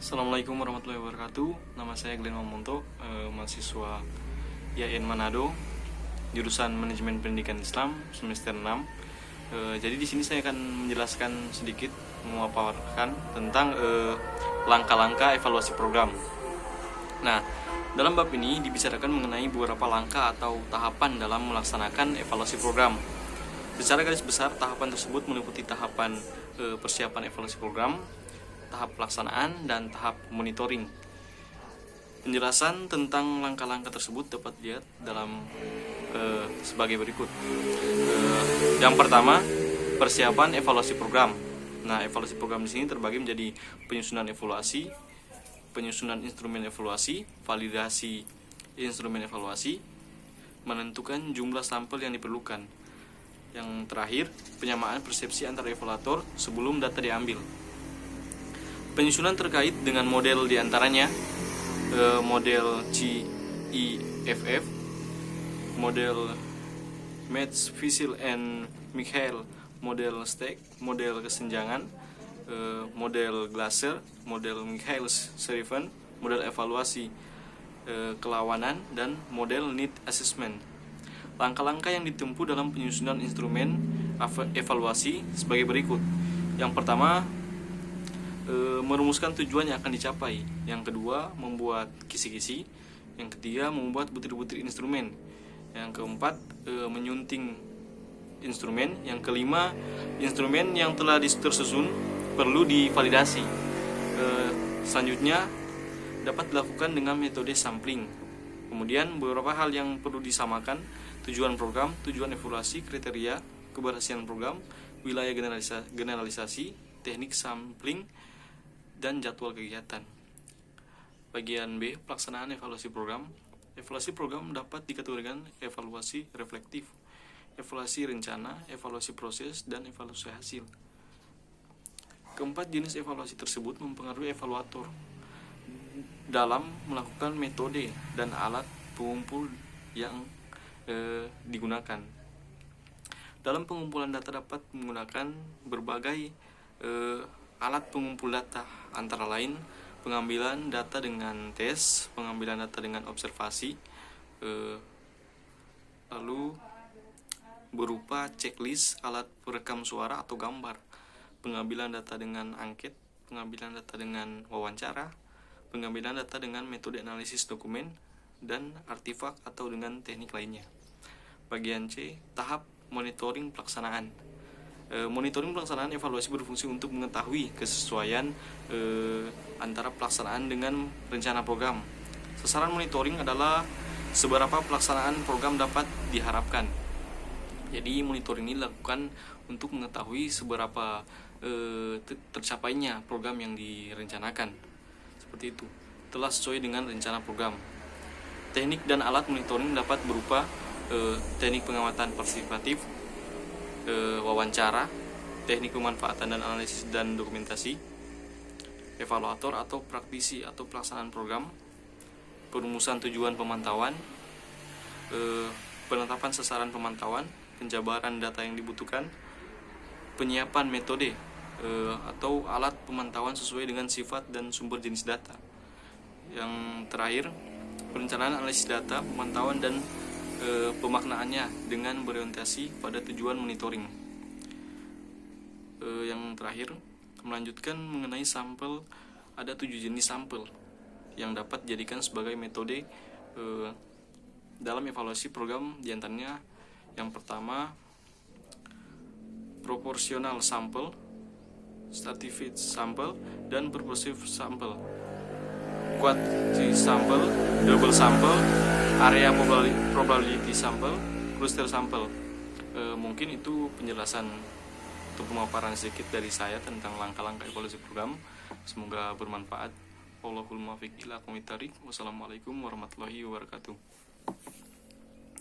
Assalamualaikum warahmatullahi wabarakatuh. Nama saya Glenn Mamonto, mahasiswa IAIN Manado, jurusan Manajemen Pendidikan Islam semester 6. Jadi di sini saya akan menjelaskan sedikit, memaparkan tentang langkah-langkah evaluasi program. Nah, dalam bab ini dibicarakan mengenai beberapa langkah atau tahapan dalam melaksanakan evaluasi program. Secara garis besar, tahapan tersebut meliputi tahapan persiapan evaluasi program, tahap pelaksanaan, dan tahap monitoring. Penjelasan tentang langkah-langkah tersebut dapat dilihat dalam sebagai berikut. Yang pertama, persiapan evaluasi program. Nah, evaluasi program di sini terbagi menjadi penyusunan evaluasi, penyusunan instrumen evaluasi, validasi instrumen evaluasi, menentukan jumlah sampel yang diperlukan. Yang terakhir, penyamaan persepsi antar evaluator sebelum data diambil. Penyusunan terkait dengan model diantaranya model CEFF, model Metz, Fischl and Michael, model Steck, model kesenjangan, model Glaser, model Michaelis-Sullivan, model evaluasi kelawanan, dan model Need Assessment. Langkah-langkah yang ditempuh dalam penyusunan instrumen evaluasi sebagai berikut. Yang pertama, merumuskan tujuan yang akan dicapai. Yang kedua, membuat kisi-kisi. Yang ketiga, membuat butir-butir instrumen. Yang keempat, menyunting instrumen. Yang kelima, instrumen yang telah tersusun perlu divalidasi. Selanjutnya, dapat dilakukan dengan metode sampling. Kemudian, beberapa hal yang perlu disamakan: tujuan program, tujuan evaluasi, kriteria keberhasilan program, wilayah generalisasi, teknik sampling, dan jadwal kegiatan. Bagian B, pelaksanaan evaluasi program. Evaluasi program dapat dikategorikan evaluasi reflektif, evaluasi rencana, evaluasi proses, dan evaluasi hasil. Keempat jenis evaluasi tersebut mempengaruhi evaluator dalam melakukan metode dan alat pengumpul yang digunakan. Dalam pengumpulan data dapat menggunakan berbagai alat pengumpul data, antara lain pengambilan data dengan tes, pengambilan data dengan observasi, lalu berupa checklist, alat perekam suara atau gambar, pengambilan data dengan angket, pengambilan data dengan wawancara, pengambilan data dengan metode analisis dokumen, dan artefak atau dengan teknik lainnya. Bagian C, tahap monitoring pelaksanaan. Monitoring pelaksanaan evaluasi berfungsi untuk mengetahui kesesuaian antara pelaksanaan dengan rencana program. Sasaran monitoring adalah seberapa pelaksanaan program dapat diharapkan. Jadi monitoring ini dilakukan untuk mengetahui seberapa tercapainya program yang direncanakan. Seperti itu, telah sesuai dengan rencana program. Teknik dan alat monitoring dapat berupa teknik pengamatan partisipatif, wawancara, teknik pemanfaatan dan analisis dan dokumentasi, evaluator atau praktisi atau pelaksanaan program, perumusan tujuan pemantauan, penetapan sasaran pemantauan, penjabaran data yang dibutuhkan, penyiapan metode atau alat pemantauan sesuai dengan sifat dan sumber jenis data. Yang terakhir, perencanaan analisis data, pemantauan, dan pemaknaannya dengan berorientasi pada tujuan monitoring. Yang terakhir, melanjutkan mengenai sampel. Ada 7 jenis sampel yang dapat dijadikan sebagai metode dalam evaluasi program. Di antaranya, yang pertama, proporsional sampel, stratified sampel, dan purposive sampel, quantity sampel, double sampel, area probability sampel, cluster sampel. Mungkin itu penjelasan untuk pemaparan sedikit dari saya tentang langkah-langkah evaluasi program. Semoga bermanfaat. Wallahul muwaffiq ila aqwamit thoriq. Wassalamualaikum warahmatullahi wabarakatuh.